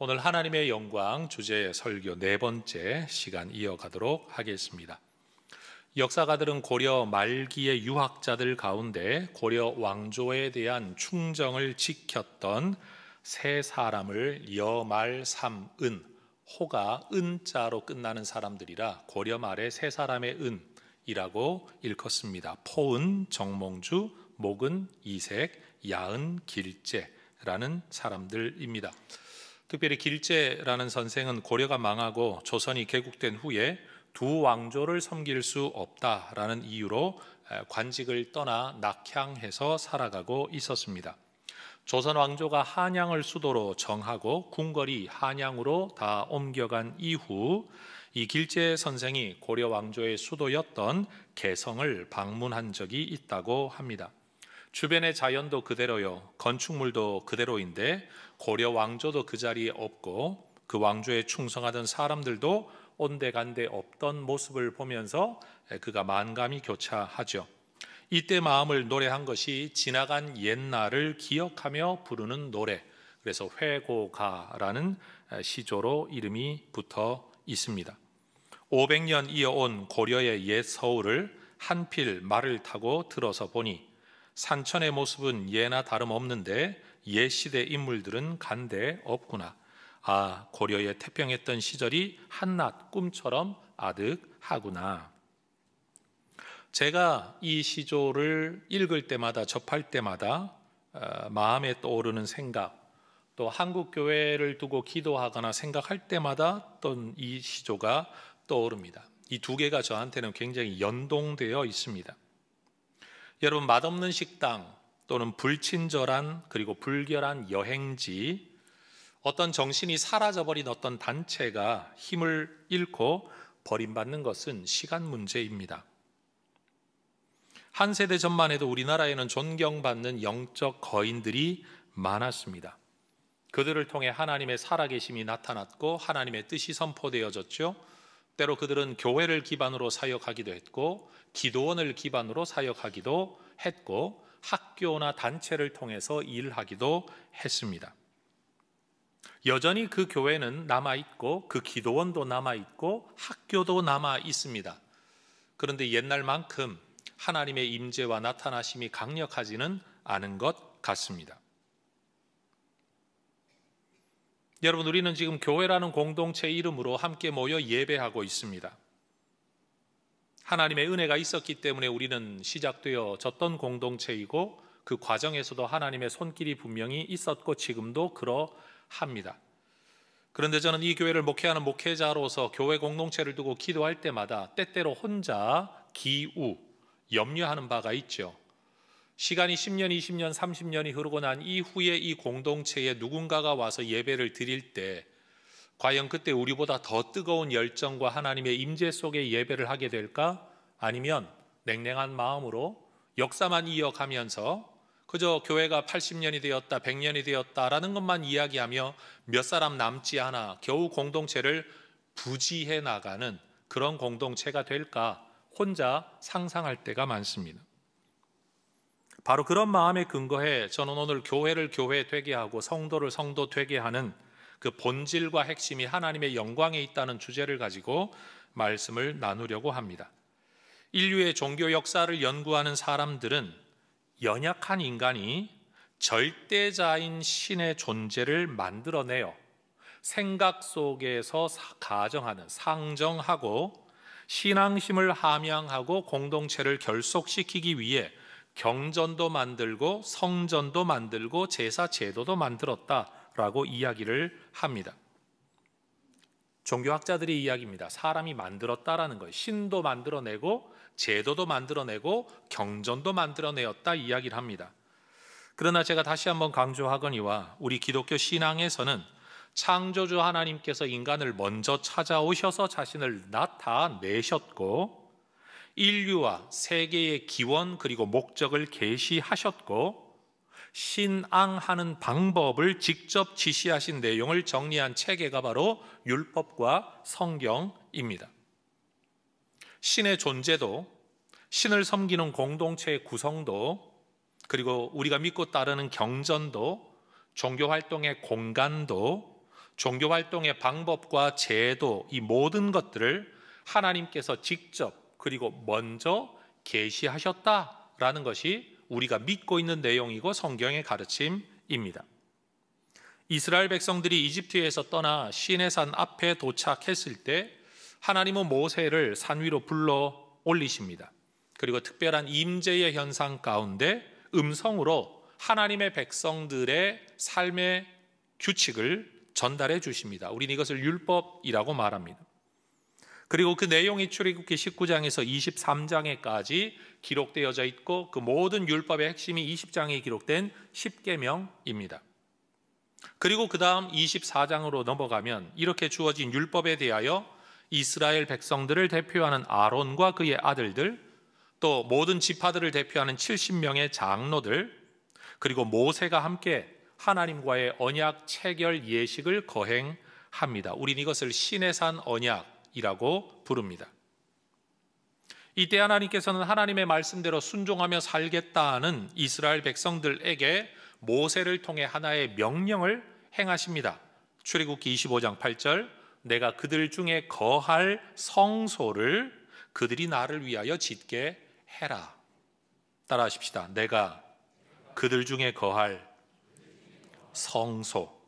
오늘 하나님의 영광 주제 설교 네 번째 시간 이어가도록 하겠습니다. 역사가들은 고려 말기의 유학자들 가운데 고려 왕조에 대한 충정을 지켰던 세 사람을 여말삼은, 호가 은자로 끝나는 사람들이라 고려 말의 세 사람의 은이라고 일컫습니다. 포은, 정몽주, 목은, 이색, 야은, 길재라는 사람들입니다. 특별히 길재라는 선생은 고려가 망하고 조선이 개국된 후에 두 왕조를 섬길 수 없다라는 이유로 관직을 떠나 낙향해서 살아가고 있었습니다. 조선 왕조가 한양을 수도로 정하고 궁궐이 한양으로 다 옮겨간 이후 이 길재 선생이 고려 왕조의 수도였던 개성을 방문한 적이 있다고 합니다. 주변의 자연도 그대로요, 건축물도 그대로인데 고려 왕조도 그 자리에 없고 그 왕조에 충성하던 사람들도 온데간데 없던 모습을 보면서 그가 만감이 교차하죠. 이때 마음을 노래한 것이 지나간 옛날을 기억하며 부르는 노래, 그래서 회고가라는 시조로 이름이 붙어 있습니다. 500년 이어온 고려의 옛 서울을 한필 말을 타고 들어서 보니 산천의 모습은 예나 다름없는데 옛 시대 인물들은 간데 없구나. 아, 고려에 태평했던 시절이 한낱 꿈처럼 아득하구나. 제가 이 시조를 읽을 때마다, 접할 때마다 마음에 떠오르는 생각, 또 한국 교회를 두고 기도하거나 생각할 때마다 또 이 시조가 떠오릅니다. 이 두 개가 저한테는 굉장히 연동되어 있습니다. 여러분, 맛없는 식당 또는 불친절한 그리고 불결한 여행지, 어떤 정신이 사라져버린 어떤 단체가 힘을 잃고 버림받는 것은 시간 문제입니다. 한 세대 전만 해도 우리나라에는 존경받는 영적 거인들이 많았습니다. 그들을 통해 하나님의 살아계심이 나타났고 하나님의 뜻이 선포되어졌죠. 때로 그들은 교회를 기반으로 사역하기도 했고 기도원을 기반으로 사역하기도 했고 학교나 단체를 통해서 일하기도 했습니다. 여전히 그 교회는 남아있고 그 기도원도 남아있고 학교도 남아있습니다. 그런데 옛날만큼 하나님의 임재와 나타나심이 강력하지는 않은 것 같습니다. 여러분, 우리는 지금 교회라는 공동체 이름으로 함께 모여 예배하고 있습니다. 하나님의 은혜가 있었기 때문에 우리는 시작되어졌던 공동체이고 그 과정에서도 하나님의 손길이 분명히 있었고 지금도 그러합니다. 그런데 저는 이 교회를 목회하는 목회자로서 교회 공동체를 두고 기도할 때마다 때때로 혼자 염려하는 바가 있죠. 시간이 10년, 20년, 30년이 흐르고 난 이후에 이 공동체에 누군가가 와서 예배를 드릴 때 과연 그때 우리보다 더 뜨거운 열정과 하나님의 임재 속에 예배를 하게 될까? 아니면 냉랭한 마음으로 역사만 이어가면서 그저 교회가 80년이 되었다, 100년이 되었다라는 것만 이야기하며 몇 사람 남지 않아 겨우 공동체를 부지해 나가는 그런 공동체가 될까? 혼자 상상할 때가 많습니다. 바로 그런 마음에 근거해 저는 오늘 교회를 교회 되게 하고 성도를 성도 되게 하는 그 본질과 핵심이 하나님의 영광에 있다는 주제를 가지고 말씀을 나누려고 합니다. 인류의 종교 역사를 연구하는 사람들은 연약한 인간이 절대자인 신의 존재를 만들어내요 생각 속에서 가정하는, 상정하고 신앙심을 함양하고 공동체를 결속시키기 위해 경전도 만들고 성전도 만들고 제사 제도도 만들었다라고 이야기를 합니다. 종교학자들의 이야기입니다. 사람이 만들었다라는 거예요. 신도 만들어내고 제도도 만들어내고 경전도 만들어내었다 이야기를 합니다. 그러나 제가 다시 한번 강조하거니와 우리 기독교 신앙에서는 창조주 하나님께서 인간을 먼저 찾아오셔서 자신을 나타내셨고 인류와 세계의 기원 그리고 목적을 계시하셨고 신앙하는 방법을 직접 지시하신 내용을 정리한 체계가 바로 율법과 성경입니다. 신의 존재도, 신을 섬기는 공동체의 구성도, 그리고 우리가 믿고 따르는 경전도, 종교활동의 공간도, 종교 활동의 방법과 제도, 이 모든 것들을 하나님께서 직접 그리고 먼저 계시하셨다라는 것이 우리가 믿고 있는 내용이고 성경의 가르침입니다. 이스라엘 백성들이 이집트에서 떠나 시내산 앞에 도착했을 때 하나님은 모세를 산 위로 불러 올리십니다. 그리고 특별한 임재의 현상 가운데 음성으로 하나님의 백성들의 삶의 규칙을 전달해 주십니다. 우리는 이것을 율법이라고 말합니다. 그리고 그 내용이 출애굽기 19장에서 23장에까지 기록되어져 있고 그 모든 율법의 핵심이 20장에 기록된 십계명입니다. 그리고 그 다음 24장으로 넘어가면 이렇게 주어진 율법에 대하여 이스라엘 백성들을 대표하는 아론과 그의 아들들, 또 모든 지파들을 대표하는 70명의 장로들, 그리고 모세가 함께 하나님과의 언약 체결 예식을 거행합니다. 우리는 이것을 시내산 언약이라고 부릅니다. 이때 하나님께서는 하나님의 말씀대로 순종하며 살겠다는 이스라엘 백성들에게 모세를 통해 하나의 명령을 행하십니다. 출애굽기 25장 8절, 내가 그들 중에 거할 성소를 그들이 나를 위하여 짓게 해라. 따라하십시다. 내가 그들 중에 거할 성소.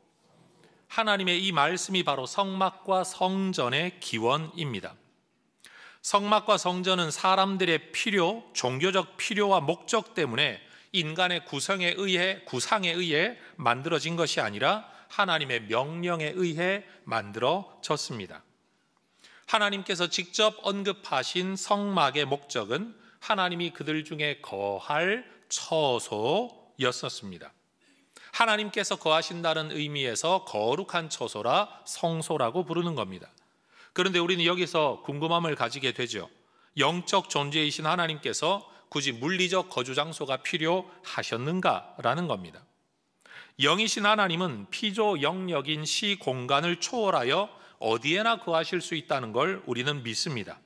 하나님의 이 말씀이 바로 성막과 성전의 기원입니다. 성막과 성전은 사람들의 필요, 종교적 필요와 목적 때문에 인간의 구상에 의해 만들어진 것이 아니라 하나님의 명령에 의해 만들어졌습니다. 하나님께서 직접 언급하신 성막의 목적은 하나님이 그들 중에 거할 처소였었습니다. 하나님께서 거하신다는 의미에서 거룩한 처소라 성소라고 부르는 겁니다. 그런데 우리는 여기서 궁금함을 가지게 되죠. 영적 존재이신 하나님께서 굳이 물리적 거주 장소가 필요하셨는가라는 겁니다. 영이신 하나님은 피조 영역인 시 공간을 초월하여 어디에나 거하실 수 있다는 걸 우리는 믿습니다.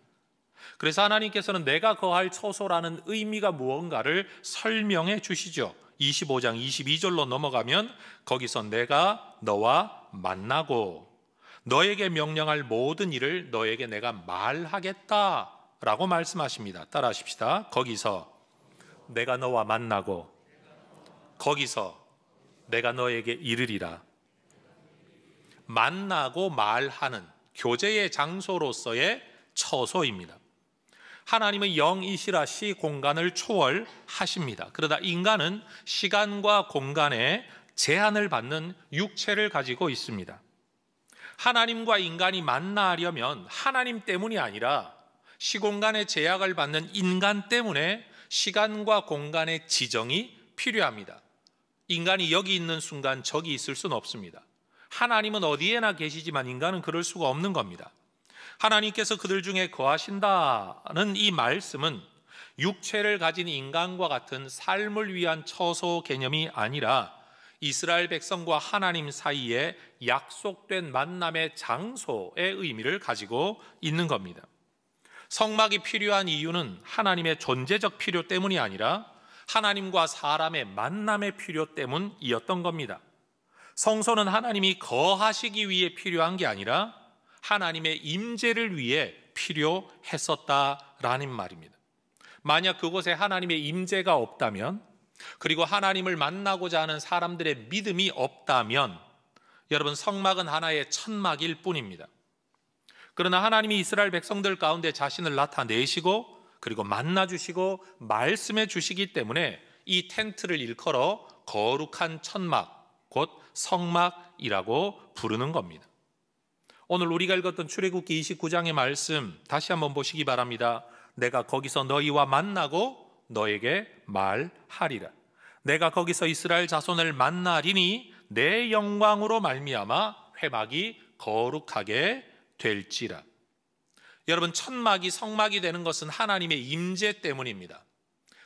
그래서 하나님께서는 내가 거할 처소라는 의미가 무언가를 설명해 주시죠. 25장 22절로 넘어가면 거기서 내가 너와 만나고 너에게 명령할 모든 일을 너에게 내가 말하겠다라고 말씀하십니다. 따라하십시다. 거기서 내가 너와 만나고 거기서 내가 너에게 이르리라. 만나고 말하는 교제의 장소로서의 처소입니다. 하나님은 영이시라 시 공간을 초월하십니다. 그러다 인간은 시간과 공간에 제한을 받는 육체를 가지고 있습니다. 하나님과 인간이 만나려면 하나님 때문이 아니라 시공간의 제약을 받는 인간 때문에 시간과 공간의 지정이 필요합니다. 인간이 여기 있는 순간 저기 있을 수는 없습니다. 하나님은 어디에나 계시지만 인간은 그럴 수가 없는 겁니다. 하나님께서 그들 중에 거하신다는 이 말씀은 육체를 가진 인간과 같은 삶을 위한 처소 개념이 아니라 이스라엘 백성과 하나님 사이에 약속된 만남의 장소의 의미를 가지고 있는 겁니다. 성막이 필요한 이유는 하나님의 존재적 필요 때문이 아니라 하나님과 사람의 만남의 필요 때문이었던 겁니다. 성소는 하나님이 거하시기 위해 필요한 게 아니라 하나님의 임재를 위해 필요했었다라는 말입니다. 만약 그곳에 하나님의 임재가 없다면, 그리고 하나님을 만나고자 하는 사람들의 믿음이 없다면 여러분, 성막은 하나의 천막일 뿐입니다. 그러나 하나님이 이스라엘 백성들 가운데 자신을 나타내시고 그리고 만나주시고 말씀해 주시기 때문에 이 텐트를 일컬어 거룩한 천막, 곧 성막이라고 부르는 겁니다. 오늘 우리가 읽었던 출애굽기 29장의 말씀 다시 한번 보시기 바랍니다. 내가 거기서 너희와 만나고 너에게 말하리라. 내가 거기서 이스라엘 자손을 만나리니 내 영광으로 말미암아 회막이 거룩하게 될지라. 여러분, 천막이 성막이 되는 것은 하나님의 임재 때문입니다.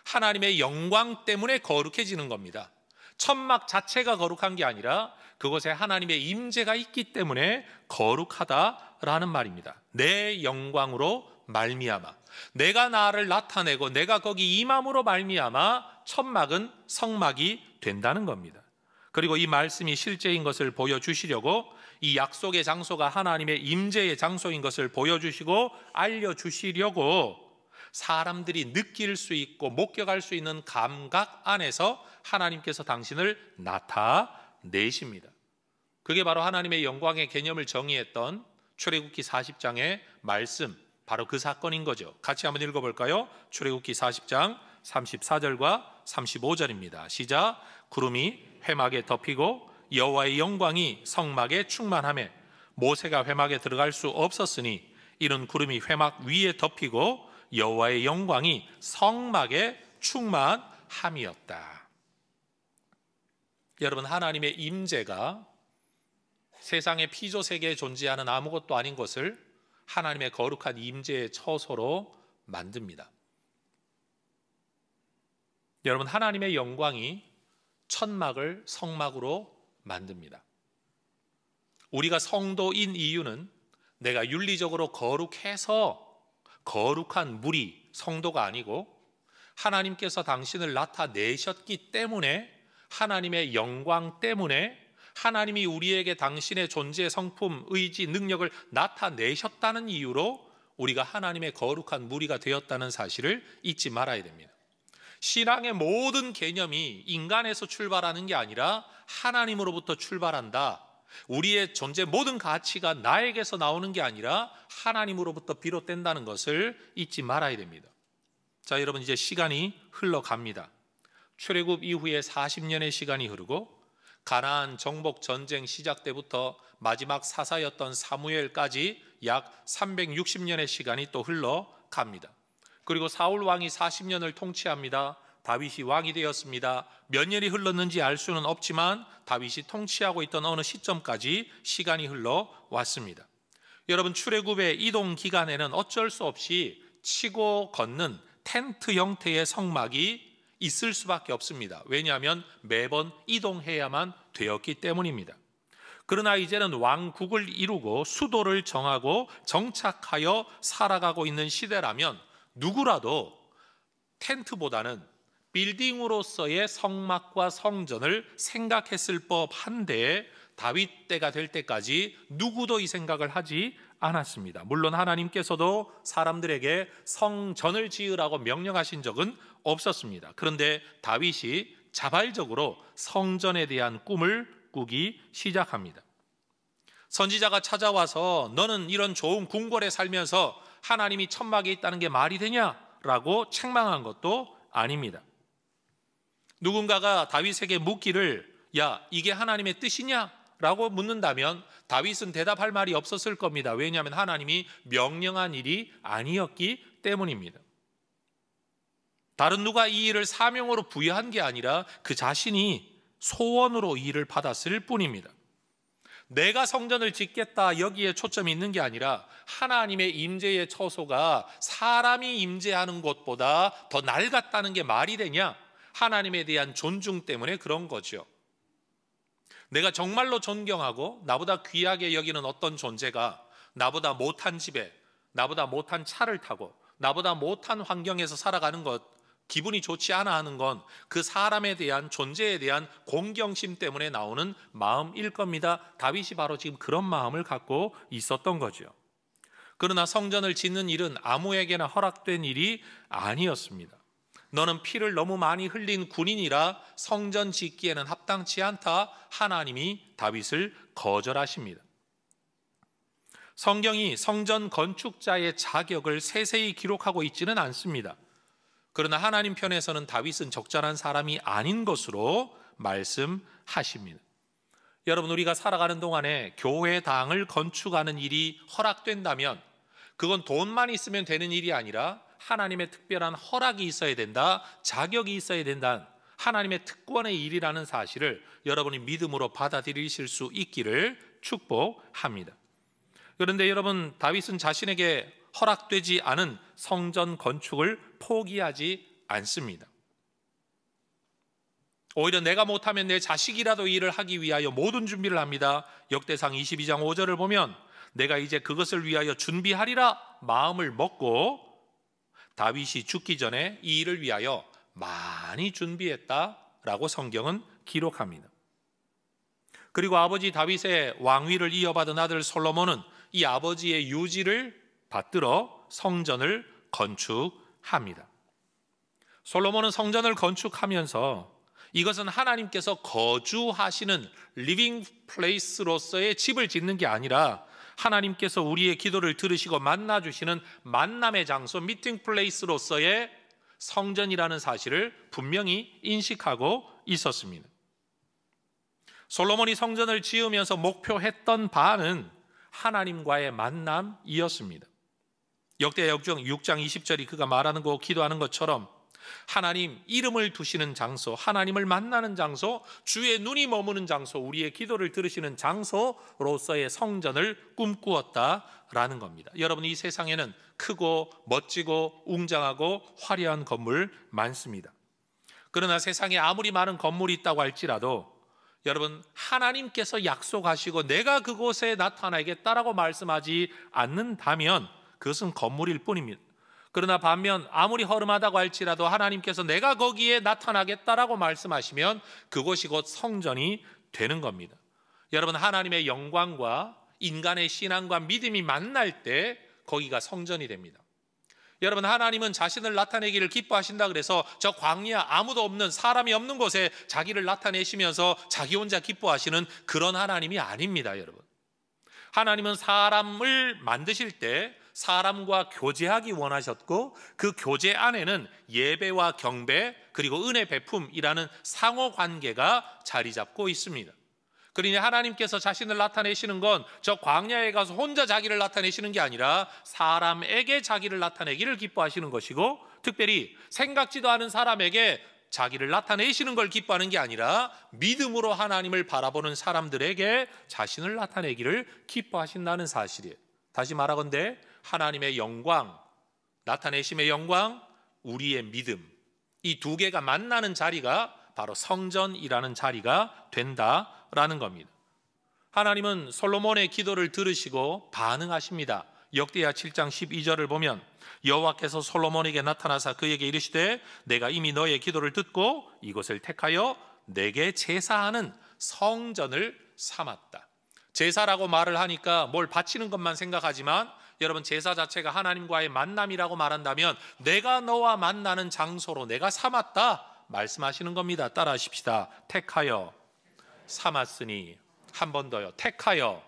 하나님의 영광 때문에 거룩해지는 겁니다. 천막 자체가 거룩한 게 아니라 그곳에 하나님의 임재가 있기 때문에 거룩하다라는 말입니다. 내 영광으로 말미암아, 내가 나를 나타내고 내가 거기 임함으로 말미암아 천막은 성막이 된다는 겁니다. 그리고 이 말씀이 실제인 것을 보여주시려고 이 약속의 장소가 하나님의 임재의 장소인 것을 보여주시고 알려주시려고 사람들이 느낄 수 있고 목격할 수 있는 감각 안에서 하나님께서 당신을 나타내십니다. 그게 바로 하나님의 영광의 개념을 정의했던 출애굽기 40장의 말씀, 바로 그 사건인 거죠. 같이 한번 읽어볼까요? 출애굽기 40장 34절과 35절입니다. 시작. 구름이 회막에 덮이고 여호와의 영광이 성막에 충만하매 모세가 회막에 들어갈 수 없었으니 이는 구름이 회막 위에 덮이고 여호와의 영광이 성막에 충만함이었다. 여러분, 하나님의 임재가 세상의 피조 세계에 존재하는 아무것도 아닌 것을 하나님의 거룩한 임재의 처소로 만듭니다. 여러분, 하나님의 영광이 천막을 성막으로 만듭니다. 우리가 성도인 이유는 내가 윤리적으로 거룩해서 거룩한 무리 성도가 아니고 하나님께서 당신을 나타내셨기 때문에, 하나님의 영광 때문에, 하나님이 우리에게 당신의 존재, 성품, 의지, 능력을 나타내셨다는 이유로 우리가 하나님의 거룩한 무리가 되었다는 사실을 잊지 말아야 됩니다. 신앙의 모든 개념이 인간에서 출발하는 게 아니라 하나님으로부터 출발한다. 우리의 존재 모든 가치가 나에게서 나오는 게 아니라 하나님으로부터 비롯된다는 것을 잊지 말아야 됩니다. 자, 여러분, 이제 시간이 흘러갑니다. 출애굽 이후에 40년의 시간이 흐르고 가나안 정복 전쟁 시작 때부터 마지막 사사였던 사무엘까지 약 360년의 시간이 또 흘러갑니다. 그리고 사울 왕이 40년을 통치합니다. 다윗이 왕이 되었습니다. 몇 년이 흘렀는지 알 수는 없지만 다윗이 통치하고 있던 어느 시점까지 시간이 흘러왔습니다. 여러분, 출애굽의 이동 기간에는 어쩔 수 없이 치고 걷는 텐트 형태의 성막이 있을 수밖에 없습니다. 왜냐하면 매번 이동해야만 되었기 때문입니다. 그러나 이제는 왕국을 이루고 수도를 정하고 정착하여 살아가고 있는 시대라면 누구라도 텐트보다는 빌딩으로서의 성막과 성전을 생각했을 법한데 다윗 때가 될 때까지 누구도 이 생각을 하지 않았습니다. 물론 하나님께서도 사람들에게 성전을 지으라고 명령하신 적은 없었습니다. 그런데 다윗이 자발적으로 성전에 대한 꿈을 꾸기 시작합니다. 선지자가 찾아와서 너는 이런 좋은 궁궐에 살면서 하나님이 천막에 있다는 게 말이 되냐라고 책망한 것도 아닙니다. 누군가가 다윗에게 묻기를 야, 이게 하나님의 뜻이냐? 라고 묻는다면 다윗은 대답할 말이 없었을 겁니다. 왜냐하면 하나님이 명령한 일이 아니었기 때문입니다. 다른 누가 이 일을 사명으로 부여한 게 아니라 그 자신이 소원으로 이 일을 받았을 뿐입니다. 내가 성전을 짓겠다 여기에 초점이 있는 게 아니라 하나님의 임재의 처소가 사람이 임재하는 곳보다 더 낡았다는 게 말이 되냐? 하나님에 대한 존중 때문에 그런 거죠. 내가 정말로 존경하고 나보다 귀하게 여기는 어떤 존재가 나보다 못한 집에, 나보다 못한 차를 타고 나보다 못한 환경에서 살아가는 것, 기분이 좋지 않아 하는 건 그 사람에 대한, 존재에 대한 공경심 때문에 나오는 마음일 겁니다. 다윗이 바로 지금 그런 마음을 갖고 있었던 거죠. 그러나 성전을 짓는 일은 아무에게나 허락된 일이 아니었습니다. 너는 피를 너무 많이 흘린 군인이라 성전 짓기에는 합당치 않다. 하나님이 다윗을 거절하십니다. 성경이 성전 건축자의 자격을 세세히 기록하고 있지는 않습니다. 그러나 하나님 편에서는 다윗은 적절한 사람이 아닌 것으로 말씀하십니다. 여러분, 우리가 살아가는 동안에 교회당을 건축하는 일이 허락된다면 그건 돈만 있으면 되는 일이 아니라 하나님의 특별한 허락이 있어야 된다, 자격이 있어야 된다, 하나님의 특권의 일이라는 사실을 여러분이 믿음으로 받아들이실 수 있기를 축복합니다. 그런데 여러분, 다윗은 자신에게 허락되지 않은 성전 건축을 포기하지 않습니다. 오히려 내가 못하면 내 자식이라도 일을 하기 위하여 모든 준비를 합니다. 역대상 22장 5절을 보면 내가 이제 그것을 위하여 준비하리라 마음을 먹고 다윗이 죽기 전에 이 일을 위하여 많이 준비했다라고 성경은 기록합니다. 그리고 아버지 다윗의 왕위를 이어받은 아들 솔로몬은 이 아버지의 유지를 받들어 성전을 건축합니다. 솔로몬은 성전을 건축하면서 이것은 하나님께서 거주하시는 리빙 플레이스로서의 집을 짓는 게 아니라 하나님께서 우리의 기도를 들으시고 만나주시는 만남의 장소, 미팅 플레이스로서의 성전이라는 사실을 분명히 인식하고 있었습니다. 솔로몬이 성전을 지으면서 목표했던 바는 하나님과의 만남이었습니다. 역대하역중 6장 20절이 그가 말하는 거 기도하는 것처럼 하나님 이름을 두시는 장소, 하나님을 만나는 장소, 주의 눈이 머무는 장소, 우리의 기도를 들으시는 장소로서의 성전을 꿈꾸었다라는 겁니다. 여러분, 이 세상에는 크고 멋지고 웅장하고 화려한 건물 많습니다. 그러나 세상에 아무리 많은 건물이 있다고 할지라도 여러분, 하나님께서 약속하시고 내가 그곳에 나타나겠다라고 말씀하지 않는다면 그것은 건물일 뿐입니다. 그러나 반면 아무리 허름하다고 할지라도 하나님께서 내가 거기에 나타나겠다라고 말씀하시면 그곳이 곧 성전이 되는 겁니다. 여러분, 하나님의 영광과 인간의 신앙과 믿음이 만날 때 거기가 성전이 됩니다. 여러분, 하나님은 자신을 나타내기를 기뻐하신다 그래서 저 광야 아무도 없는 사람이 없는 곳에 자기를 나타내시면서 자기 혼자 기뻐하시는 그런 하나님이 아닙니다. 여러분, 하나님은 사람을 만드실 때 사람과 교제하기 원하셨고 그 교제 안에는 예배와 경배 그리고 은혜 베품이라는 상호관계가 자리 잡고 있습니다. 그러니 하나님께서 자신을 나타내시는 건 저 광야에 가서 혼자 자기를 나타내시는 게 아니라 사람에게 자기를 나타내기를 기뻐하시는 것이고, 특별히 생각지도 않은 사람에게 자기를 나타내시는 걸 기뻐하는 게 아니라 믿음으로 하나님을 바라보는 사람들에게 자신을 나타내기를 기뻐하신다는 사실이에요. 다시 말하건대 하나님의 영광, 나타내심의 영광, 우리의 믿음, 이 두 개가 만나는 자리가 바로 성전이라는 자리가 된다라는 겁니다. 하나님은 솔로몬의 기도를 들으시고 반응하십니다. 역대하 7장 12절을 보면 여호와께서 솔로몬에게 나타나사 그에게 이르시되 내가 이미 너의 기도를 듣고 이곳을 택하여 내게 제사하는 성전을 삼았다. 제사라고 말을 하니까 뭘 바치는 것만 생각하지만 여러분, 제사 자체가 하나님과의 만남이라고 말한다면 내가 너와 만나는 장소로 내가 삼았다 말씀하시는 겁니다. 따라 하십시다. 택하여 삼았으니. 한 번 더요. 택하여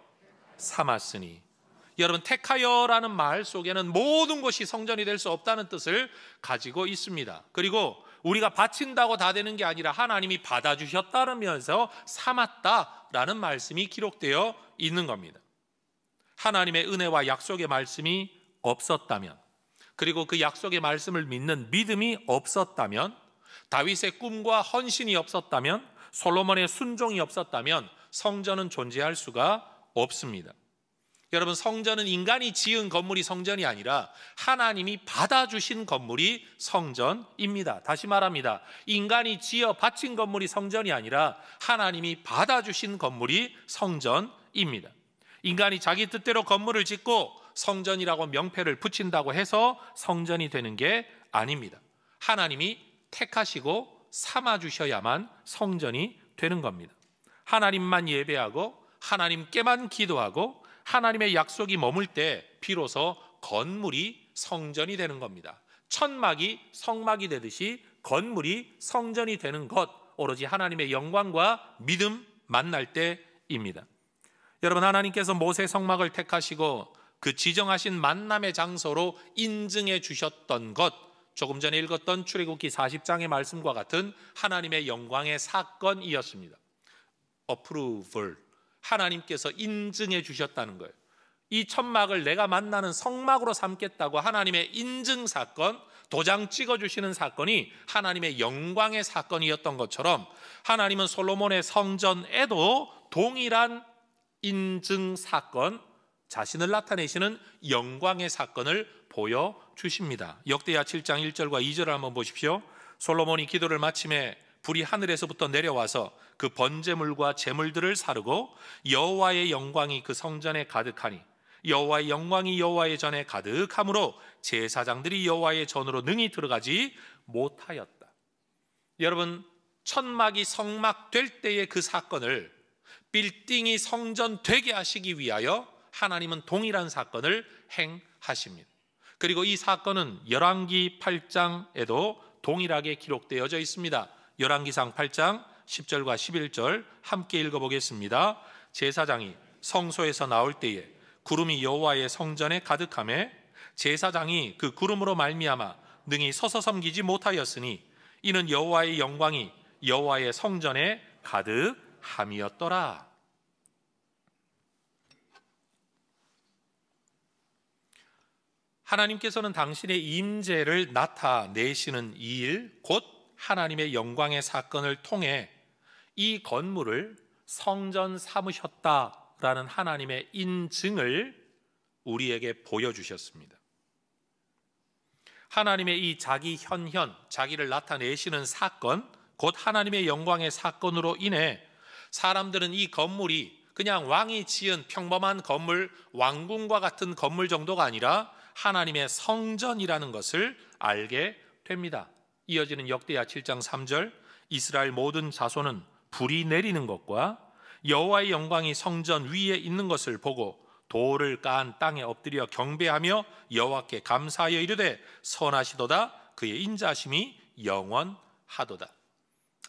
삼았으니. 여러분, 택하여라는 말 속에는 모든 것이 성전이 될 수 없다는 뜻을 가지고 있습니다. 그리고 우리가 바친다고 다 되는 게 아니라 하나님이 받아주셨다면서 삼았다라는 말씀이 기록되어 있는 겁니다. 하나님의 은혜와 약속의 말씀이 없었다면, 그리고 그 약속의 말씀을 믿는 믿음이 없었다면, 다윗의 꿈과 헌신이 없었다면, 솔로몬의 순종이 없었다면 성전은 존재할 수가 없습니다. 여러분, 성전은 인간이 지은 건물이 성전이 아니라 하나님이 받아주신 건물이 성전입니다. 다시 말합니다. 인간이 지어 바친 건물이 성전이 아니라 하나님이 받아주신 건물이 성전입니다. 인간이 자기 뜻대로 건물을 짓고 성전이라고 명패를 붙인다고 해서 성전이 되는 게 아닙니다. 하나님이 택하시고 삼아주셔야만 성전이 되는 겁니다. 하나님만 예배하고 하나님께만 기도하고 하나님의 약속이 머물 때 비로소 건물이 성전이 되는 겁니다. 천막이 성막이 되듯이 건물이 성전이 되는 것, 오로지 하나님의 영광과 믿음 만날 때입니다. 여러분, 하나님께서 모세 성막을 택하시고 그 지정하신 만남의 장소로 인증해 주셨던 것, 조금 전에 읽었던 출애굽기 40장의 말씀과 같은 하나님의 영광의 사건이었습니다. approval, 하나님께서 인증해 주셨다는 거예요. 이 천막을 내가 만나는 성막으로 삼겠다고 하나님의 인증 사건, 도장 찍어주시는 사건이 하나님의 영광의 사건이었던 것처럼 하나님은 솔로몬의 성전에도 동일한 인증 사건, 자신을 나타내시는 영광의 사건을 보여주십니다. 역대하 7장 1절과 2절을 한번 보십시오. 솔로몬이 기도를 마침에 불이 하늘에서부터 내려와서 그 번제물과 제물들을 사르고 여호와의 영광이 그 성전에 가득하니 여호와의 영광이 여호와의 전에 가득하므로 제사장들이 여호와의 전으로 능히 들어가지 못하였다. 여러분, 천막이 성막 될 때의 그 사건을 빌딩이 성전 되게 하시기 위하여 하나님은 동일한 사건을 행하십니다. 그리고 이 사건은 열왕기 8장에도 동일하게 기록되어져 있습니다. 열왕기상 8장 10절과 11절 함께 읽어보겠습니다. 제사장이 성소에서 나올 때에 구름이 여호와의 성전에 가득하매 제사장이 그 구름으로 말미암아 능히 서서 섬기지 못하였으니 이는 여호와의 영광이 여호와의 성전에 가득함이었더라. 하나님께서는 당신의 임재를 나타내시는 이 일, 곧 하나님의 영광의 사건을 통해 이 건물을 성전 삼으셨다라는 하나님의 인증을 우리에게 보여주셨습니다. 하나님의 이 자기 현현, 자기를 나타내시는 사건, 곧 하나님의 영광의 사건으로 인해 사람들은 이 건물이 그냥 왕이 지은 평범한 건물, 왕궁과 같은 건물 정도가 아니라 하나님의 성전이라는 것을 알게 됩니다. 이어지는 역대하 7장 3절, 이스라엘 모든 자손은 불이 내리는 것과 여호와의 영광이 성전 위에 있는 것을 보고 돌을 깐 땅에 엎드려 경배하며 여호와께 감사하여 이르되 선하시도다, 그의 인자하심이 영원하도다.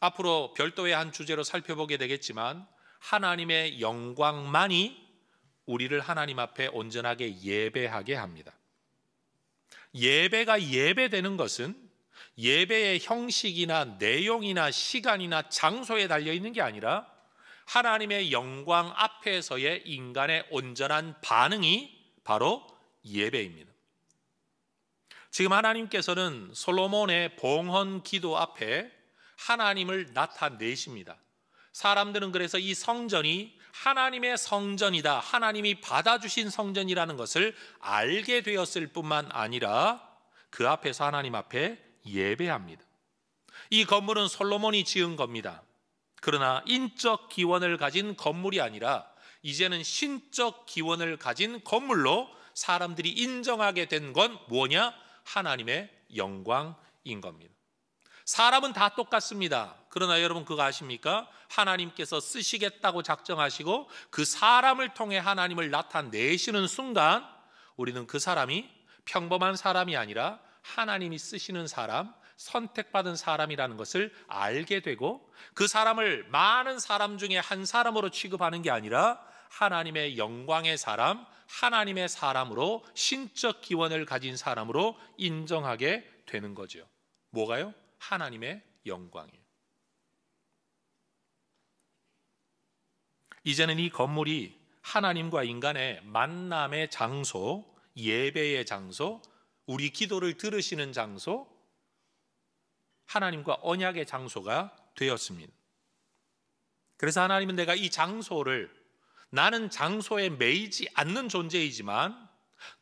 앞으로 별도의 한 주제로 살펴보게 되겠지만 하나님의 영광만이 우리를 하나님 앞에 온전하게 예배하게 합니다. 예배가 예배되는 것은 예배의 형식이나 내용이나 시간이나 장소에 달려있는 게 아니라 하나님의 영광 앞에서의 인간의 온전한 반응이 바로 예배입니다. 지금 하나님께서는 솔로몬의 봉헌 기도 앞에 하나님을 나타내십니다. 사람들은 그래서 이 성전이 하나님의 성전이다, 하나님이 받아주신 성전이라는 것을 알게 되었을 뿐만 아니라 그 앞에서 하나님 앞에 예배합니다. 이 건물은 솔로몬이 지은 겁니다. 그러나 인적 기원을 가진 건물이 아니라 이제는 신적 기원을 가진 건물로 사람들이 인정하게 된 건 뭐냐? 하나님의 영광인 겁니다. 사람은 다 똑같습니다. 그러나 여러분 그거 아십니까? 하나님께서 쓰시겠다고 작정하시고 그 사람을 통해 하나님을 나타내시는 순간 우리는 그 사람이 평범한 사람이 아니라 하나님이 쓰시는 사람, 선택받은 사람이라는 것을 알게 되고 그 사람을 많은 사람 중에 한 사람으로 취급하는 게 아니라 하나님의 영광의 사람, 하나님의 사람으로, 신적 기원을 가진 사람으로 인정하게 되는 거죠. 뭐가요? 하나님의 영광이에요. 이제는 이 건물이 하나님과 인간의 만남의 장소, 예배의 장소, 우리 기도를 들으시는 장소, 하나님과 언약의 장소가 되었습니다. 그래서 하나님은 내가 이 장소를, 나는 장소에 매이지 않는 존재이지만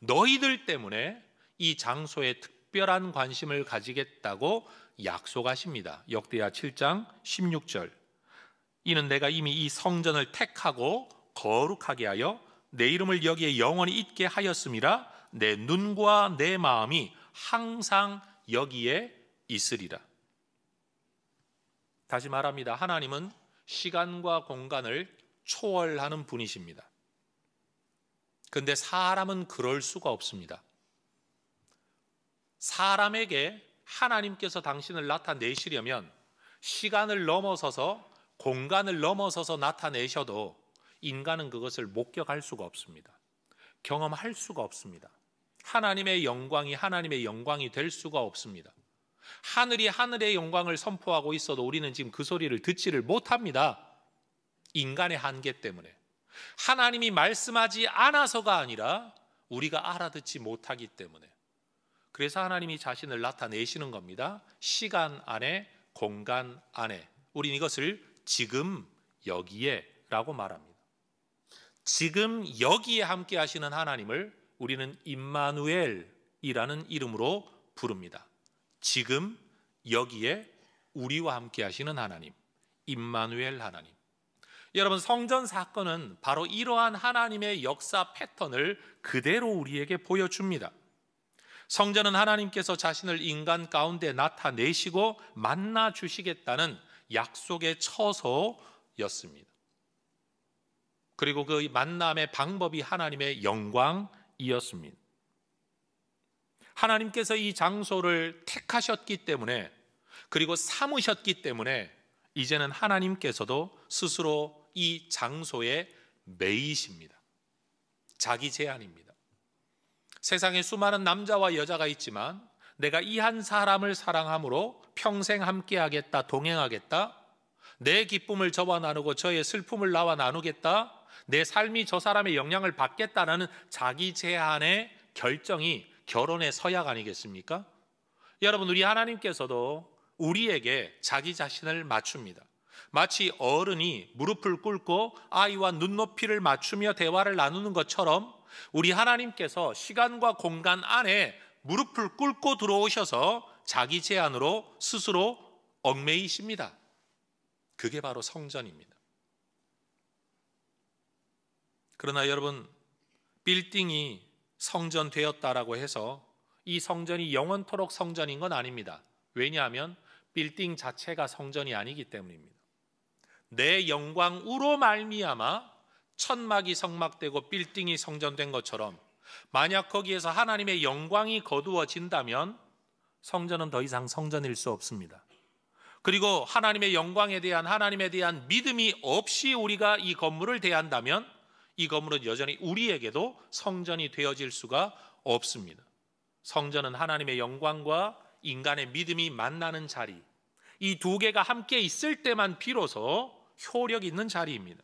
너희들 때문에 이 장소에 특별한 관심을 가지겠다고 약속하십니다. 역대하 7장 16절, 이는 내가 이미 이 성전을 택하고 거룩하게 하여 내 이름을 여기에 영원히 있게 하였음이라. 내 눈과 내 마음이 항상 여기에 있으리라. 다시 말합니다. 하나님은 시간과 공간을 초월하는 분이십니다. 그런데 사람은 그럴 수가 없습니다. 사람에게 하나님께서 당신을 나타내시려면 시간을 넘어서서, 공간을 넘어서서 나타내셔도 인간은 그것을 목격할 수가 없습니다. 경험할 수가 없습니다. 하나님의 영광이 될 수가 없습니다. 하늘이 하늘의 영광을 선포하고 있어도 우리는 지금 그 소리를 듣지를 못합니다. 인간의 한계 때문에. 하나님이 말씀하지 않아서가 아니라 우리가 알아듣지 못하기 때문에. 그래서 하나님이 자신을 나타내시는 겁니다. 시간 안에, 공간 안에. 우린 이것을 지금 여기에 라고 말합니다. 지금 여기에 함께 하시는 하나님을 우리는 임마누엘이라는 이름으로 부릅니다. 지금 여기에 우리와 함께 하시는 하나님, 임마누엘 하나님. 여러분, 성전 사건은 바로 이러한 하나님의 역사 패턴을 그대로 우리에게 보여줍니다. 성전은 하나님께서 자신을 인간 가운데 나타내시고 만나 주시겠다는 약속의 처소였습니다. 그리고 그 만남의 방법이 하나님의 영광이었습니다. 하나님께서 이 장소를 택하셨기 때문에, 그리고 삼으셨기 때문에 이제는 하나님께서도 스스로 이 장소에 매이십니다. 자기 제한입니다. 세상에 수많은 남자와 여자가 있지만 내가 이 한 사람을 사랑함으로 평생 함께하겠다, 동행하겠다, 내 기쁨을 저와 나누고 저의 슬픔을 나와 나누겠다, 내 삶이 저 사람의 영향을 받겠다라는 자기 제한의 결정이 결혼의 서약 아니겠습니까? 여러분, 우리 하나님께서도 우리에게 자기 자신을 맞춥니다. 마치 어른이 무릎을 꿇고 아이와 눈높이를 맞추며 대화를 나누는 것처럼 우리 하나님께서 시간과 공간 안에 무릎을 꿇고 들어오셔서 자기 제한으로 스스로 얽매이십니다. 그게 바로 성전입니다. 그러나 여러분, 빌딩이 성전 되었다라고 해서 이 성전이 영원토록 성전인 건 아닙니다. 왜냐하면 빌딩 자체가 성전이 아니기 때문입니다. 내 영광으로 말미암아 천막이 성막되고 빌딩이 성전된 것처럼, 만약 거기에서 하나님의 영광이 거두어진다면 성전은 더 이상 성전일 수 없습니다. 그리고 하나님의 영광에 대한, 하나님에 대한 믿음이 없이 우리가 이 건물을 대한다면 이 건물은 여전히 우리에게도 성전이 되어질 수가 없습니다. 성전은 하나님의 영광과 인간의 믿음이 만나는 자리, 이 두 개가 함께 있을 때만 비로소 효력 있는 자리입니다.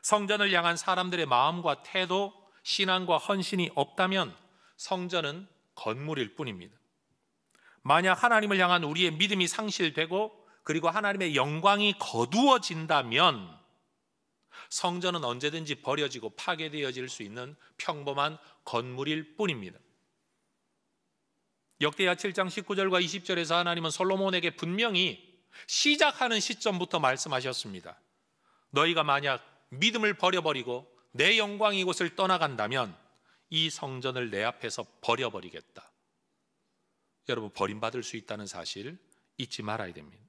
성전을 향한 사람들의 마음과 태도, 신앙과 헌신이 없다면 성전은 건물일 뿐입니다. 만약 하나님을 향한 우리의 믿음이 상실되고 그리고 하나님의 영광이 거두어진다면 성전은 언제든지 버려지고 파괴되어질 수 있는 평범한 건물일 뿐입니다. 역대하 7장 19절과 20절에서 하나님은 솔로몬에게 분명히 시작하는 시점부터 말씀하셨습니다. 너희가 만약 믿음을 버려버리고 내 영광이 이곳을 떠나간다면 이 성전을 내 앞에서 버려버리겠다. 여러분, 버림받을 수 있다는 사실 잊지 말아야 됩니다.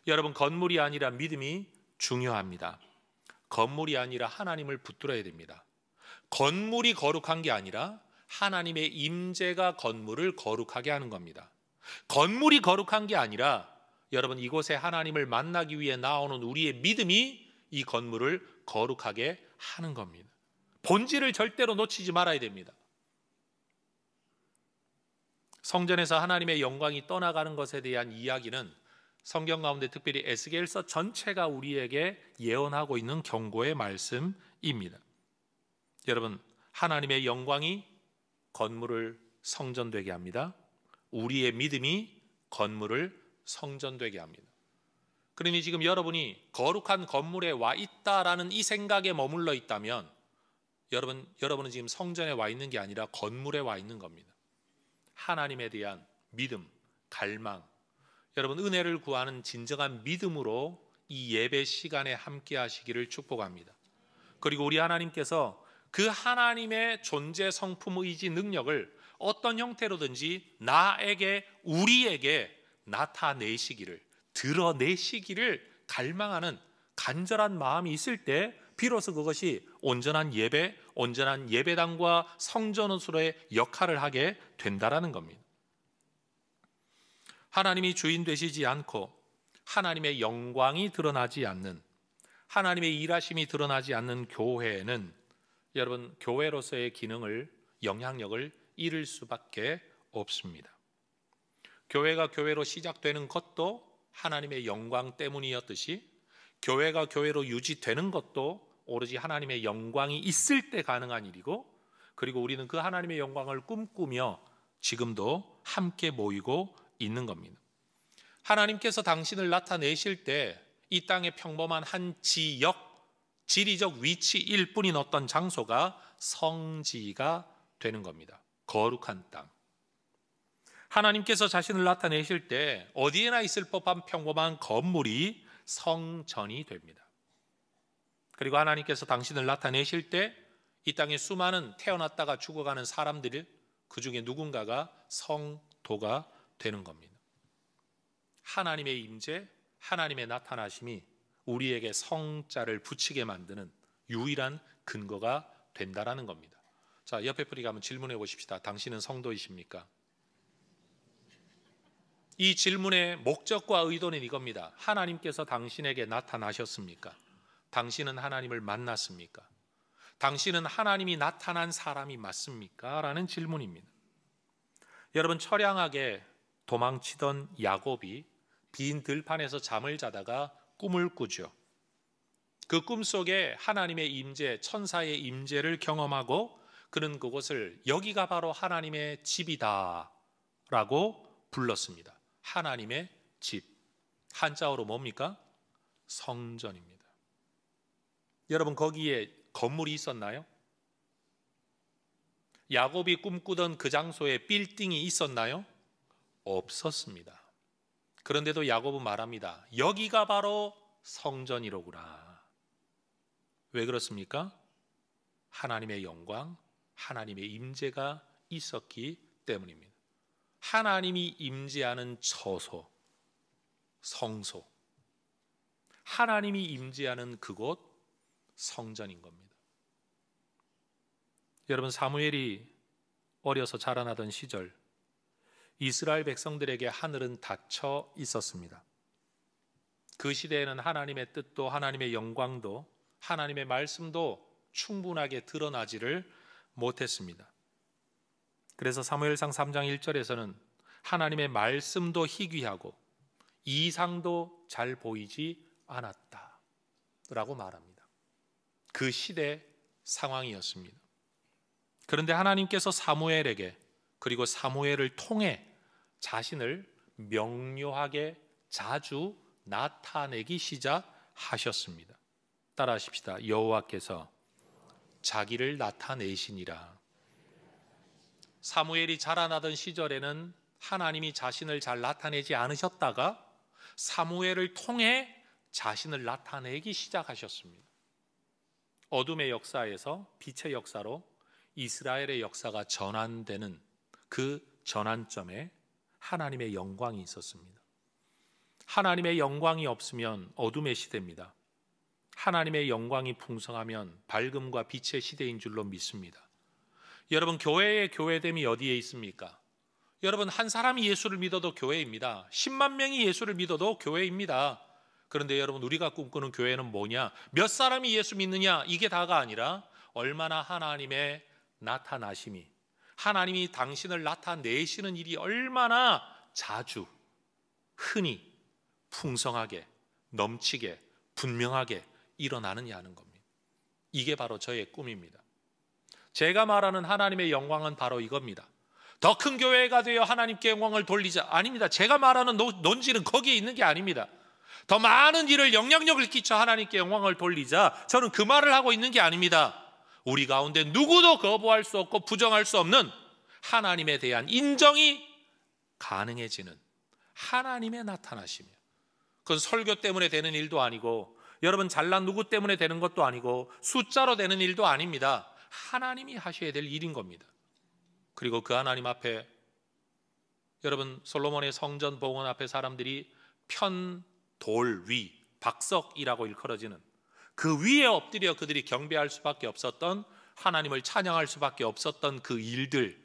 여러분, 건물이 아니라 믿음이 중요합니다. 건물이 아니라 하나님을 붙들어야 됩니다. 건물이 거룩한 게 아니라 하나님의 임재가 건물을 거룩하게 하는 겁니다. 건물이 거룩한 게 아니라 여러분, 이곳에 하나님을 만나기 위해 나오는 우리의 믿음이 이 건물을 거룩하게 하는 겁니다. 본질을 절대로 놓치지 말아야 됩니다. 성전에서 하나님의 영광이 떠나가는 것에 대한 이야기는 성경 가운데 특별히 에스겔서 전체가 우리에게 예언하고 있는 경고의 말씀입니다. 여러분, 하나님의 영광이 건물을 성전되게 합니다. 우리의 믿음이 건물을 성전되게 합니다. 그러니 지금 여러분이 거룩한 건물에 와 있다라는 이 생각에 머물러 있다면 여러분은 지금 성전에 와 있는 게 아니라 건물에 와 있는 겁니다. 하나님에 대한 믿음, 갈망, 여러분 은혜를 구하는 진정한 믿음으로 이 예배 시간에 함께 하시기를 축복합니다. 그리고 우리 하나님께서 그 하나님의 존재, 성품, 의지, 능력을 어떤 형태로든지 나에게, 우리에게 나타내시기를, 드러내시기를 갈망하는 간절한 마음이 있을 때 비로소 그것이 온전한 예배, 온전한 예배당과 성전으로의 역할을 하게 된다라는 겁니다. 하나님이 주인 되시지 않고 하나님의 영광이 드러나지 않는, 하나님의 일하심이 드러나지 않는 교회는 여러분, 교회로서의 기능을, 영향력을 잃을 수밖에 없습니다. 교회가 교회로 시작되는 것도 하나님의 영광 때문이었듯이 교회가 교회로 유지되는 것도 오로지 하나님의 영광이 있을 때 가능한 일이고, 그리고 우리는 그 하나님의 영광을 꿈꾸며 지금도 함께 모이고 있는 겁니다. 하나님께서 당신을 나타내실 때 이 땅의 평범한 한 지역, 지리적 위치일 뿐인 어떤 장소가 성지가 되는 겁니다. 거룩한 땅. 하나님께서 자신을 나타내실 때 어디에나 있을 법한 평범한 건물이 성전이 됩니다. 그리고 하나님께서 당신을 나타내실 때 이 땅에 수많은 태어났다가 죽어가는 사람들, 그 중에 누군가가 성도가 되는 겁니다. 하나님의 임재, 하나님의 나타나심이 우리에게 성자를 붙이게 만드는 유일한 근거가 된다라는 겁니다. 자, 옆에 분에게 한번 질문해 보십시다. 당신은 성도이십니까? 이 질문의 목적과 의도는 이겁니다. 하나님께서 당신에게 나타나셨습니까? 당신은 하나님을 만났습니까? 당신은 하나님이 나타난 사람이 맞습니까? 라는 질문입니다. 여러분, 처량하게 도망치던 야곱이 빈 들판에서 잠을 자다가 꿈을 꾸죠. 그 꿈 속에 하나님의 임재, 천사의 임재를 경험하고 그는 그곳을 여기가 바로 하나님의 집이다 라고 불렀습니다. 하나님의 집, 한자어로 뭡니까? 성전입니다. 여러분, 거기에 건물이 있었나요? 야곱이 꿈꾸던 그 장소에 빌딩이 있었나요? 없었습니다. 그런데도 야곱은 말합니다. 여기가 바로 성전이로구나. 왜 그렇습니까? 하나님의 영광, 하나님의 임재가 있었기 때문입니다. 하나님이 임재하는 처소, 성소, 하나님이 임재하는 그곳, 성전인 겁니다. 여러분, 사무엘이 어려서 자라나던 시절 이스라엘 백성들에게 하늘은 닫혀 있었습니다. 그 시대에는 하나님의 뜻도 하나님의 영광도 하나님의 말씀도 충분하게 드러나지를 못했습니다. 그래서 사무엘상 3장 1절에서는 하나님의 말씀도 희귀하고 이상도 잘 보이지 않았다 라고 말합니다. 그 시대 상황이었습니다. 그런데 하나님께서 사무엘에게 그리고 사무엘을 통해 자신을 명료하게 자주 나타내기 시작하셨습니다. 따라하십시다. 여호와께서 자기를 나타내시니라. 사무엘이 자라나던 시절에는 하나님이 자신을 잘 나타내지 않으셨다가 사무엘을 통해 자신을 나타내기 시작하셨습니다. 어둠의 역사에서 빛의 역사로 이스라엘의 역사가 전환되는 그 전환점에 하나님의 영광이 있었습니다. 하나님의 영광이 없으면 어둠의 시대입니다. 하나님의 영광이 풍성하면 밝음과 빛의 시대인 줄로 믿습니다. 여러분, 교회의 교회됨이 어디에 있습니까? 여러분, 한 사람이 예수를 믿어도 교회입니다. 10만 명이 예수를 믿어도 교회입니다. 그런데 여러분, 우리가 꿈꾸는 교회는 뭐냐? 몇 사람이 예수 믿느냐? 이게 다가 아니라 얼마나 하나님의 나타나심이, 하나님이 당신을 나타내시는 일이 얼마나 자주, 흔히, 풍성하게, 넘치게, 분명하게 일어나느냐 하는 겁니다. 이게 바로 저의 꿈입니다. 제가 말하는 하나님의 영광은 바로 이겁니다. 더 큰 교회가 되어 하나님께 영광을 돌리자. 아닙니다. 제가 말하는 논지는 거기에 있는 게 아닙니다. 더 많은 일을 영향력을 끼쳐 하나님께 영광을 돌리자. 저는 그 말을 하고 있는 게 아닙니다. 우리 가운데 누구도 거부할 수 없고 부정할 수 없는 하나님에 대한 인정이 가능해지는 하나님의 나타나심이에요. 그건 설교 때문에 되는 일도 아니고 여러분 잘난 누구 때문에 되는 것도 아니고 숫자로 되는 일도 아닙니다. 하나님이 하셔야 될 일인 겁니다. 그리고 그 하나님 앞에 여러분 솔로몬의 성전 봉헌 앞에 사람들이 편돌 위, 박석이라고 일컬어지는 그 위에 엎드려 그들이 경배할 수밖에 없었던, 하나님을 찬양할 수밖에 없었던 그 일들,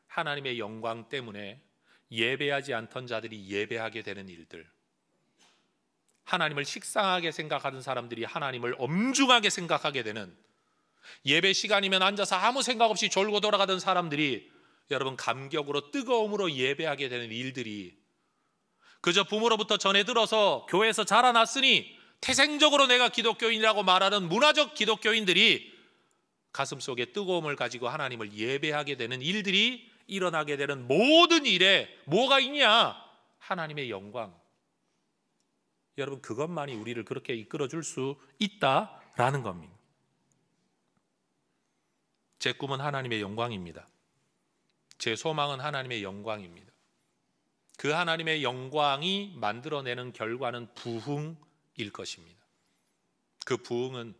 하나님의 영광 때문에 예배하지 않던 자들이 예배하게 되는 일들, 하나님을 식상하게 생각하던 사람들이 하나님을 엄중하게 생각하게 되는, 예배 시간이면 앉아서 아무 생각 없이 졸고 돌아가던 사람들이 여러분 감격으로 뜨거움으로 예배하게 되는 일들이, 그저 부모로부터 전해 들어서 교회에서 자라났으니 태생적으로 내가 기독교인이라고 말하는 문화적 기독교인들이 가슴속에 뜨거움을 가지고 하나님을 예배하게 되는 일들이 일어나게 되는 모든 일에 뭐가 있냐? 하나님의 영광. 여러분 그것만이 우리를 그렇게 이끌어줄 수 있다라는 겁니다. 제 꿈은 하나님의 영광입니다. 제 소망은 하나님의 영광입니다. 그 하나님의 영광이 만들어내는 결과는 부흥일 것입니다. 그 부흥은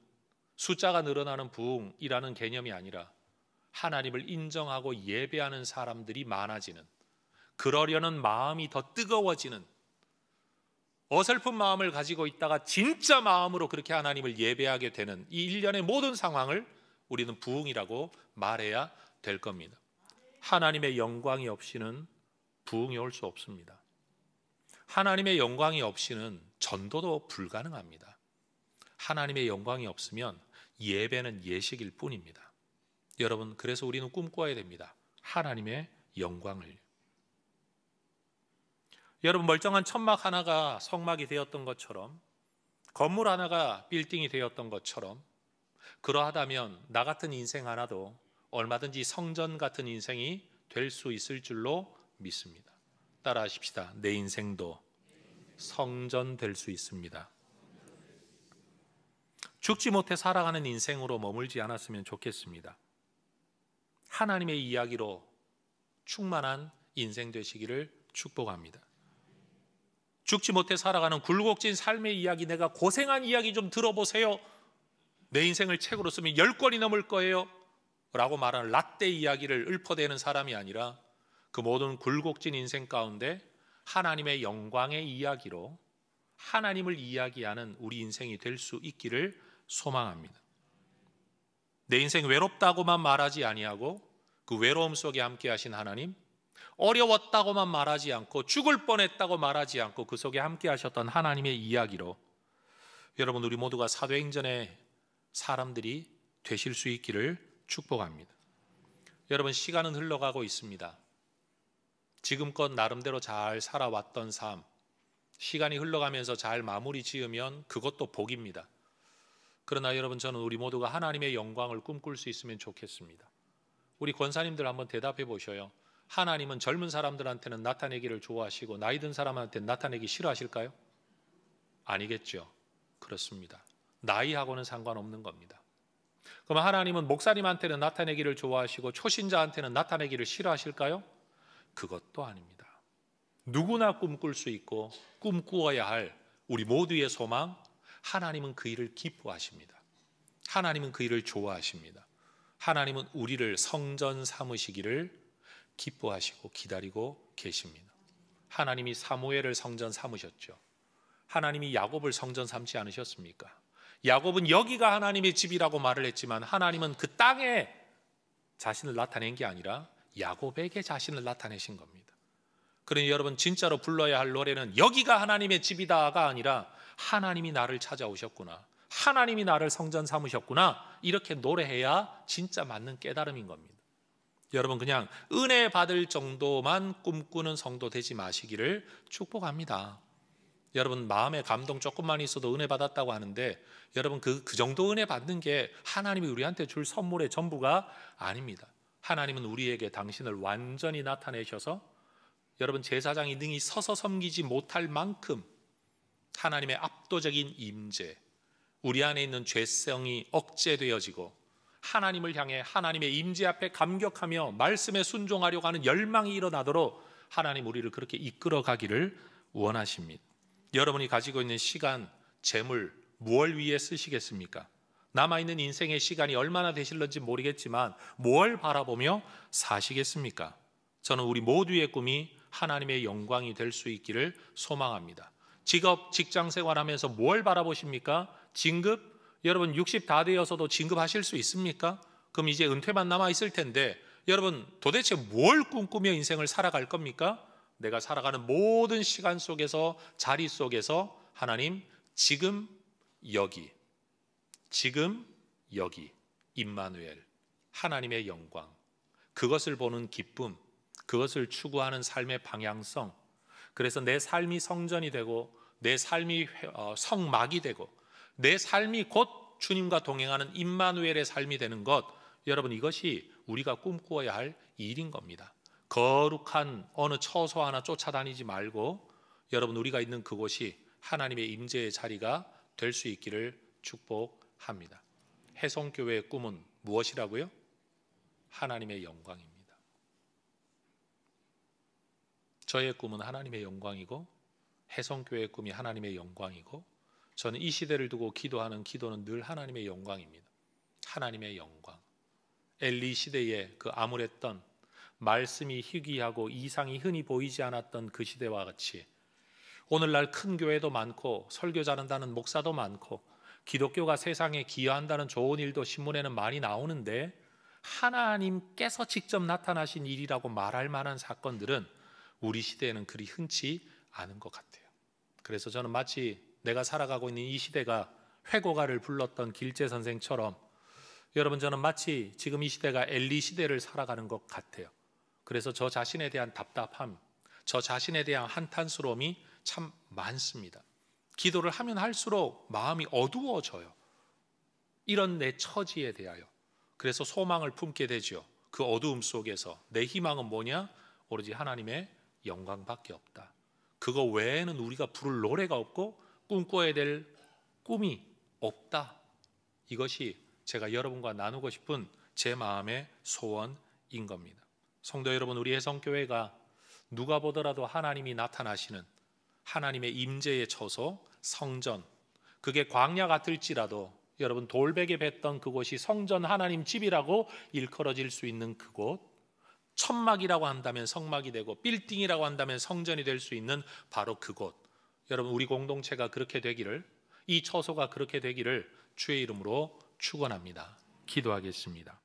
숫자가 늘어나는 부흥이라는 개념이 아니라 하나님을 인정하고 예배하는 사람들이 많아지는, 그러려는 마음이 더 뜨거워지는, 어설픈 마음을 가지고 있다가 진짜 마음으로 그렇게 하나님을 예배하게 되는 이 일련의 모든 상황을 우리는 부흥이라고 말해야 될 겁니다. 하나님의 영광이 없이는 부흥이 올 수 없습니다. 하나님의 영광이 없이는 전도도 불가능합니다. 하나님의 영광이 없으면 예배는 예식일 뿐입니다. 여러분, 그래서 우리는 꿈꿔야 됩니다. 하나님의 영광을. 여러분, 멀쩡한 천막 하나가 성막이 되었던 것처럼, 건물 하나가 빌딩이 되었던 것처럼, 그러하다면 나 같은 인생 하나도 얼마든지 성전 같은 인생이 될 수 있을 줄로 믿습니다. 따라하십시다. 내 인생도 성전 될 수 있습니다. 죽지 못해 살아가는 인생으로 머물지 않았으면 좋겠습니다. 하나님의 이야기로 충만한 인생 되시기를 축복합니다. 죽지 못해 살아가는 굴곡진 삶의 이야기, 내가 고생한 이야기 좀 들어보세요. 내 인생을 책으로 쓰면 10권이 넘을 거예요 라고 말하는 라떼 이야기를 읊어대는 사람이 아니라 그 모든 굴곡진 인생 가운데 하나님의 영광의 이야기로 하나님을 이야기하는 우리 인생이 될 수 있기를 소망합니다. 내 인생 외롭다고만 말하지 아니하고 그 외로움 속에 함께 하신 하나님, 어려웠다고만 말하지 않고 죽을 뻔했다고 말하지 않고 그 속에 함께 하셨던 하나님의 이야기로 여러분, 우리 모두가 사도행전의 사람들이 되실 수 있기를 축복합니다. 여러분, 시간은 흘러가고 있습니다. 지금껏 나름대로 잘 살아왔던 삶, 시간이 흘러가면서 잘 마무리 지으면 그것도 복입니다. 그러나 여러분, 저는 우리 모두가 하나님의 영광을 꿈꿀 수 있으면 좋겠습니다. 우리 권사님들 한번 대답해 보셔요. 하나님은 젊은 사람들한테는 나타내기를 좋아하시고 나이 든 사람한테는 나타내기 싫어하실까요? 아니겠죠. 그렇습니다. 나이하고는 상관없는 겁니다. 그럼 하나님은 목사님한테는 나타내기를 좋아하시고 초신자한테는 나타내기를 싫어하실까요? 그것도 아닙니다. 누구나 꿈꿀 수 있고 꿈꾸어야 할 우리 모두의 소망, 하나님은 그 일을 기뻐하십니다. 하나님은 그 일을 좋아하십니다. 하나님은 우리를 성전 삼으시기를 기뻐하시고 기다리고 계십니다. 하나님이 사무엘을 성전 삼으셨죠. 하나님이 야곱을 성전 삼지 않으셨습니까? 야곱은 여기가 하나님의 집이라고 말을 했지만 하나님은 그 땅에 자신을 나타낸 게 아니라 야곱에게 자신을 나타내신 겁니다. 그러니 여러분, 진짜로 불러야 할 노래는 여기가 하나님의 집이다가 아니라 하나님이 나를 찾아오셨구나, 하나님이 나를 성전 삼으셨구나, 이렇게 노래해야 진짜 맞는 깨달음인 겁니다. 여러분, 그냥 은혜 받을 정도만 꿈꾸는 성도 되지 마시기를 축복합니다. 여러분, 마음에 감동 조금만 있어도 은혜 받았다고 하는데 여러분, 그 정도 은혜 받는 게 하나님이 우리한테 줄 선물의 전부가 아닙니다. 하나님은 우리에게 당신을 완전히 나타내셔서 여러분, 제사장이 능히 서서 섬기지 못할 만큼 하나님의 압도적인 임재, 우리 안에 있는 죄성이 억제되어지고 하나님을 향해 하나님의 임재 앞에 감격하며 말씀에 순종하려고 하는 열망이 일어나도록 하나님 우리를 그렇게 이끌어 가기를 원하십니다. 여러분이 가지고 있는 시간, 재물, 무엇 위에 쓰시겠습니까? 남아있는 인생의 시간이 얼마나 되실런지 모르겠지만 뭘 바라보며 사시겠습니까? 저는 우리 모두의 꿈이 하나님의 영광이 될 수 있기를 소망합니다. 직업, 직장 생활하면서 뭘 바라보십니까? 진급? 여러분, 60 다 되어서도 진급하실 수 있습니까? 그럼 이제 은퇴만 남아있을 텐데 여러분, 도대체 뭘 꿈꾸며 인생을 살아갈 겁니까? 내가 살아가는 모든 시간 속에서, 자리 속에서 하나님, 지금 여기 임마누엘, 하나님의 영광, 그것을 보는 기쁨, 그것을 추구하는 삶의 방향성, 그래서 내 삶이 성전이 되고 내 삶이 성막이 되고 내 삶이 곧 주님과 동행하는 임마누엘의 삶이 되는 것, 여러분, 이것이 우리가 꿈꾸어야 할 일인 겁니다. 거룩한 어느 처소 하나 쫓아다니지 말고 여러분, 우리가 있는 그곳이 하나님의 임재의 자리가 될 수 있기를 축복합니다. 해성교회의 꿈은 무엇이라고요? 하나님의 영광입니다. 저의 꿈은 하나님의 영광이고 해성교회의 꿈이 하나님의 영광이고 저는 이 시대를 두고 기도하는 기도는 늘 하나님의 영광입니다. 하나님의 영광. 엘리 시대에 그 암울했던, 말씀이 희귀하고 이상이 흔히 보이지 않았던 그 시대와 같이 오늘날 큰 교회도 많고 설교 잘한다는 목사도 많고 기독교가 세상에 기여한다는 좋은 일도 신문에는 많이 나오는데 하나님께서 직접 나타나신 일이라고 말할 만한 사건들은 우리 시대에는 그리 흔치 않은 것 같아요. 그래서 저는 마치 내가 살아가고 있는 이 시대가 회고가를 불렀던 길재 선생처럼 여러분, 저는 마치 지금 이 시대가 엘리 시대를 살아가는 것 같아요. 그래서 저 자신에 대한 답답함, 저 자신에 대한 한탄스러움이 참 많습니다. 기도를 하면 할수록 마음이 어두워져요. 이런 내 처지에 대하여. 그래서 소망을 품게 되죠. 그 어두움 속에서 내 희망은 뭐냐? 오로지 하나님의 영광밖에 없다. 그거 외에는 우리가 부를 노래가 없고 꿈꿔야 될 꿈이 없다. 이것이 제가 여러분과 나누고 싶은 제 마음의 소원인 겁니다. 성도 여러분, 우리 혜성교회가 누가 보더라도 하나님이 나타나시는 하나님의 임재의 처소, 성전, 그게 광야 같을지라도 여러분, 돌베개 뱉던 그곳이 성전 하나님 집이라고 일컬어질 수 있는 그곳, 천막이라고 한다면 성막이 되고 빌딩이라고 한다면 성전이 될 수 있는 바로 그곳, 여러분, 우리 공동체가 그렇게 되기를, 이 처소가 그렇게 되기를 주의 이름으로 축원합니다. 기도하겠습니다.